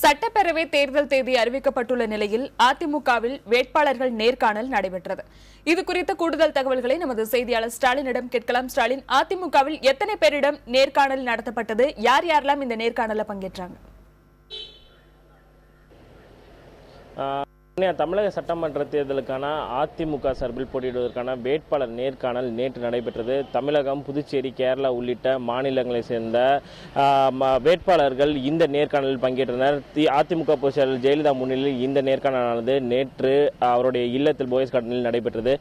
சட்டப்பேரவை தேர்தல் தேதி அறிவிக்கப்பட்டுள்ள நிலையில் அதிமுகவில் வேட்பாளர்கள் நேர்காணல் நடைபெற்றது. இதுகுறித்த கூடுதல் தகவல்களை நமது செய்தியாளர் ஸ்டாலினிடம் கேட்கலாம். ஸ்டாலின், அதிமுகவில் எத்தனை பேரிடம் நேர்காணல் நடத்தப்பட்டது? யார் யாரெல்லாம் இந்த நேர்காணலில் பங்கேற்றாங்க? தமிழக சட்டமன்ற தேர்தலுக்கான அதிமுக சார்பில் போட்டியிடுவதற்கான வேட்பாளர் நேர்காணல் நேற்று நடைபெற்றது. தமிழகம், புதுச்சேரி, கேரளா உள்ளிட்ட மாநிலங்களை சேர்ந்த வேட்பாளர்கள் இந்த நேர்காணலில் பங்கேற்றனர். அதிமுக பொதுச் செயலாளர் ஜெயலலிதா முன்னிலையில் இந்த நேர்காணலானது நேற்று அவருடைய இல்லத்தில் போயஸ் கார்டனில் நடைபெற்றது.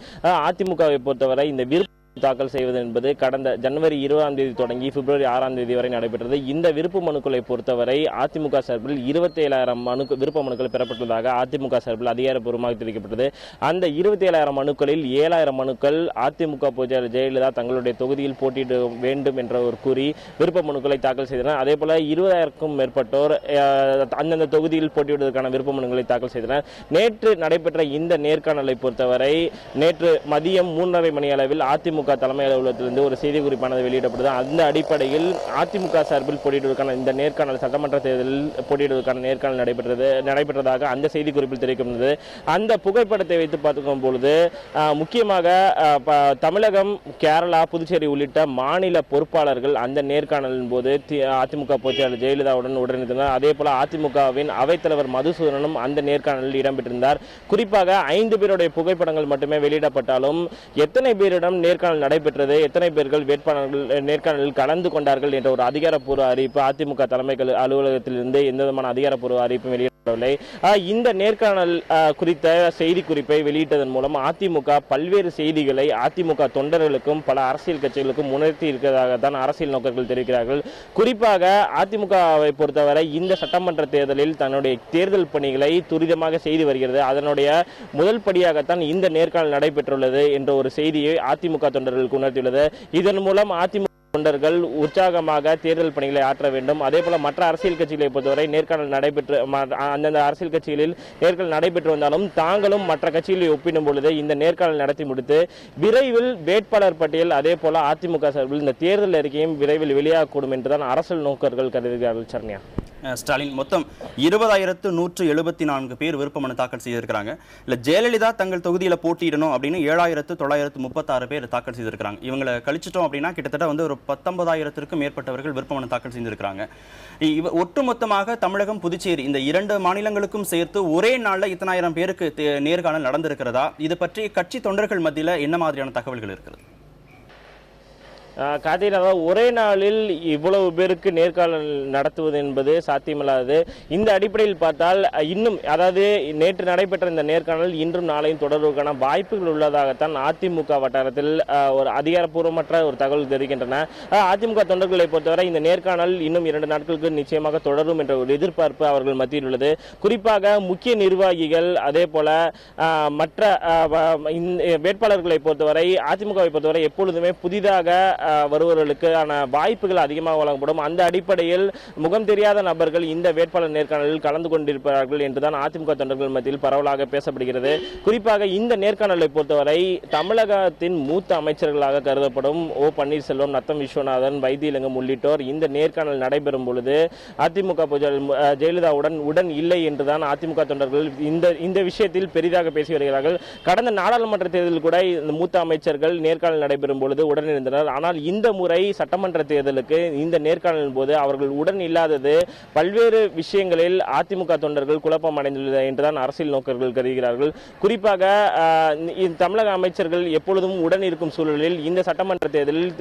அதிமுகவை பொறுத்தவரை இந்த விருப்ப தாக்கல் செய்வது என்பது கடந்த ஜனவரி 20ஆம் தேதி தொடங்கி பிப்ரவரி 6ஆம் தேதி வரை நடைபெற்றது. இந்த விருப்ப மனுக்களை பொறுத்தவரை அதிமுக சார்பில் 27,000 விருப்ப மனுக்கள் பெறப்பட்டுள்ளதாக அதிமுக சார்பில் அதிகாரப்பூர்வமாக தெரிவிக்கப்பட்டது. அந்த 27,000 மனுக்களில் 7,000 மனுக்கள் அதிமுக பொதுச்செயலாளர் ஜெயலலிதா தங்களுடைய தொகுதியில் போட்டியிட வேண்டும் என்ற ஒரு கூறி விருப்ப மனுக்களை தாக்கல் செய்தனர். அதேபோல 20,000க்கும் மேற்பட்டோர் அந்தந்த தொகுதியில் போட்டியிடுவதற்கான விருப்ப மனுக்களை தாக்கல் செய்தனர். நேற்று நடைபெற்ற இந்த நேர்காணலை பொறுத்தவரை நேற்று மதியம் 3:30 மணி அளவில் அதிமுக தலைமை அலுவலகத்திலிருந்து ஒரு செய்தி குறிப்பானது வெளியிடப்பட்டது. அந்த அடிப்படையில் அதிமுக சார்பில் போட்டியிடுவதற்கான இந்த நேர்காணல் சட்டமன்ற தேர்தலில் போட்டியிடுவதற்கான நேர்காணல் நடைபெற்றதாக அந்த செய்தி குறிப்பில் தெரிவிக்கப்பட்டது. அந்த புகைப்படத்தை வைத்து பார்க்கும் பொழுது முக்கியமாக தமிழகம், கேரளா, புதுச்சேரி உள்ளிட்ட மாநில பொறுப்பாளர்கள் அந்த நேர்காணலின் போது அதிமுக பொதுச்செயலாளர் ஜெயலலிதாவுடன் உடனிருந்தனர். அதே போல அதிமுகவின் அவைத்தலைவர் மதுசூதனனும் அந்த நேர்காணலில் இடம்பெற்றிருந்தார். குறிப்பாக 5 பேருடைய புகைப்படங்கள் மட்டுமே வெளியிடப்பட்டாலும் எத்தனை பேரிடம் நேர்காணல் நடைபெற்றது, எத்தனை பேர்கள் வேட்பாளர்கள் நேர்காணலில் கலந்து கொண்டார்கள் என்ற ஒரு அதிகாரப்பூர்வ அறிவிப்பு அதிமுக தலைமை அலுவலகத்திலிருந்து எந்த விதமான அதிகாரப்பூர்வ அறிவிப்பும் வெளியிடவில்லை. இந்த நேர்காணல் குறித்த செய்தி குறிப்பை வெளியிட்டதன் மூலம் அதிமுக பல்வேறு செய்திகளை அதிமுக தொண்டர்களுக்கும் பல அரசியல் கட்சிகளுக்கும் உணர்த்தி இருக்கிறதாகத்தான் அரசியல் நோக்கர்கள் தெரிவிக்கிறார்கள். குறிப்பாக அதிமுகவை பொறுத்தவரை இந்த சட்டமன்ற தேர்தலில் தன்னுடைய தேர்தல் பணிகளை துரிதமாக செய்து வருகிறது. அதனுடைய முதல் படியாகத்தான் இந்த நேர்காணல் நடைபெற்றுள்ளது என்ற ஒரு செய்தியை அதிமுக தொண்டர்களுக்கு உணர்த்தியுள்ளது. இதன் மூலம் அதிமுக தொண்டர்கள் உற்சாகமாக தேர்தல் பணிகளை ஆற்ற வேண்டும். அதே போல மற்ற அரசியல் கட்சிகளை பொறுத்தவரை நேர்காணல் நடைபெற்று அந்தந்த அரசியல் கட்சிகளில் நேர்காணல் நடைபெற்று வந்தாலும் தாங்களும் மற்ற கட்சிகளை ஒப்பிடும் பொழுது இந்த நேர்காணல் நடத்தி முடித்து விரைவில் வேட்பாளர் பட்டியல் அதே போல அதிமுக சார்பில் இந்த தேர்தல் அறிக்கையும் விரைவில் வெளியாகக்கூடும் என்றுதான் அரசியல் நோக்கர்கள் கருதுகிறார்கள். சரண்யா, ஸ்டாலின், மொத்தம் 20,174 பேர் விருப்ப மனு தாக்கல் செய்திருக்கிறாங்க. இல்ல ஜெயலலிதா தங்கள் தொகுதியில் போட்டியிடணும் அப்படின்னு 7,936 பேர் தாக்கல் செய்திருக்கிறாங்க. இவங்களை கழிச்சிட்டோம் அப்படின்னா கிட்டத்தட்ட ஒரு 19,000க்கும் மேற்பட்டவர்கள் விருப்ப மனு தாக்கல் செய்திருக்கிறாங்க. ஒட்டுமொத்தமாக தமிழகம், புதுச்சேரி இந்த 2 மாநிலங்களுக்கும் சேர்த்து ஒரே நாளில் இத்தனை ஆயிரம் பேருக்கு நேர்காணல் நடந்திருக்கிறதா? இது பற்றி கட்சி தொண்டர்கள் மத்தியில் என்ன மாதிரியான தகவல்கள் இருக்கிறது? ஒரே நாளில் இவ்வளவு பேருக்கு நேர்காணல் நடத்துவது என்பது சாத்தியமில்லாதது. இந்த அடிப்படையில் பார்த்தால் இன்னும் நேற்று நடைபெற்ற இந்த நேர்காணல் இன்றும் நாளையும் தொடர்வதற்கான வாய்ப்புகள் உள்ளதாகத்தான் அதிமுக வட்டாரத்தில் ஒரு அதிகாரப்பூர்வமற்ற ஒரு தகவல் தெரிவிக்கின்றன. அதிமுக தொண்டர்களை பொறுத்தவரை இந்த நேர்காணல் இன்னும் 2 நாட்களுக்கு நிச்சயமாக தொடரும் என்ற ஒரு எதிர்பார்ப்பு அவர்கள் மத்தியில் உள்ளது. குறிப்பாக முக்கிய நிர்வாகிகள் அதே போல மற்ற வேட்பாளர்களை பொறுத்தவரை அதிமுகவை பொறுத்தவரை எப்பொழுதுமே புதிதாக வருபவர்களுக்கான வாய்ப்புகள் அதிகமாக வழங்கப்படும். அந்த அடிப்படையில் முகம் தெரியாத நபர்கள் இந்த வேட்பாளர் நேர்காணலில் கலந்து கொண்டிருப்பார்கள் என்றுதான் அதிமுக தொண்டர்கள் மத்தியில் பரவலாக பேசப்படுகிறது. குறிப்பாக இந்த நேர்காணலை பொறுத்தவரை தமிழகத்தின் மூத்த அமைச்சர்களாக கருதப்படும் ஓ பன்னீர்செல்வம், நத்தம் விஸ்வநாதன், வைத்தியலிங்கம் உள்ளிட்டோர் இந்த நேர்காணல் நடைபெறும் பொழுது அதிமுக ஜெயலலிதாவுடன் உடன் இல்லை என்றுதான் அதிமுக தொண்டர்கள் இந்த விஷயத்தில் பெரிதாக பேசி வருகிறார்கள். கடந்த நாடாளுமன்ற தேர்தலில் கூட இந்த மூத்த அமைச்சர்கள் நேர்காணல் நடைபெறும் பொழுது உடனிருந்தனர். ஆனால் இந்த முறை சட்டமன்ற தேர்தலுக்கு இந்த நேர்காணலின் போது அவர்கள் உடன் இல்லாதது பல்வேறு விஷயங்களில் அதிமுக தொண்டர்கள் குழப்பம் அடைந்துள்ளது என்றுதான் அரசியல் நோக்கர்கள் கருதுகிறார்கள். குறிப்பாக தமிழக அமைச்சர்கள் எப்பொழுதும் உடன் இருக்கும் சூழலில் இந்த சட்டமன்ற தேர்தலில்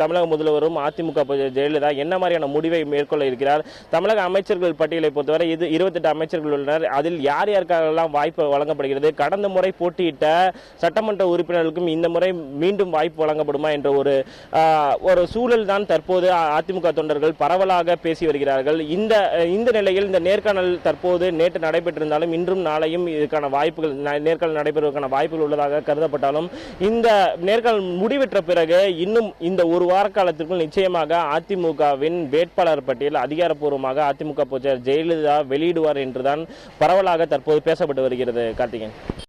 தமிழக முதல்வரும் அதிமுக ஜெயலலிதா என்ன மாதிரியான முடிவை மேற்கொள்ள இருக்கிறார்? தமிழக அமைச்சர்கள் பட்டியலை பொறுத்தவரை 28 அமைச்சர்கள் உள்ளனர். அதில் யார் யாருக்கெல்லாம் வாய்ப்பு வழங்கப்படுகிறது? கடந்த முறை போட்டியிட்ட சட்டமன்ற உறுப்பினர்களுக்கும் இந்த முறை மீண்டும் வாய்ப்பு வழங்கப்படுமா என்ற ஒரு சூழல் தான் தற்போது அதிமுக தொண்டர்கள் பரவலாக பேசி வருகிறார்கள். இந்த நிலையில் இந்த நேர்காணல் தற்போது நேற்று நடைபெற்றிருந்தாலும் இன்றும் நாளையும் இதுக்கான வாய்ப்புகள் நேர்காணல் நடைபெறுவதற்கான வாய்ப்புகள் உள்ளதாக கருதப்பட்டாலும் இந்த நேர்காணல் முடிவெற்ற பிறகு இன்னும் இந்த ஒரு வார காலத்திற்குள் நிச்சயமாக அதிமுகவின் வேட்பாளர் பட்டியல் அதிகாரப்பூர்வமாக அதிமுக பொதுச்செயலாளர் ஜெயலலிதா வெளியிடுவார் என்றுதான் பரவலாக தற்போது பேசப்பட்டு வருகிறது. கார்த்திகேயன்.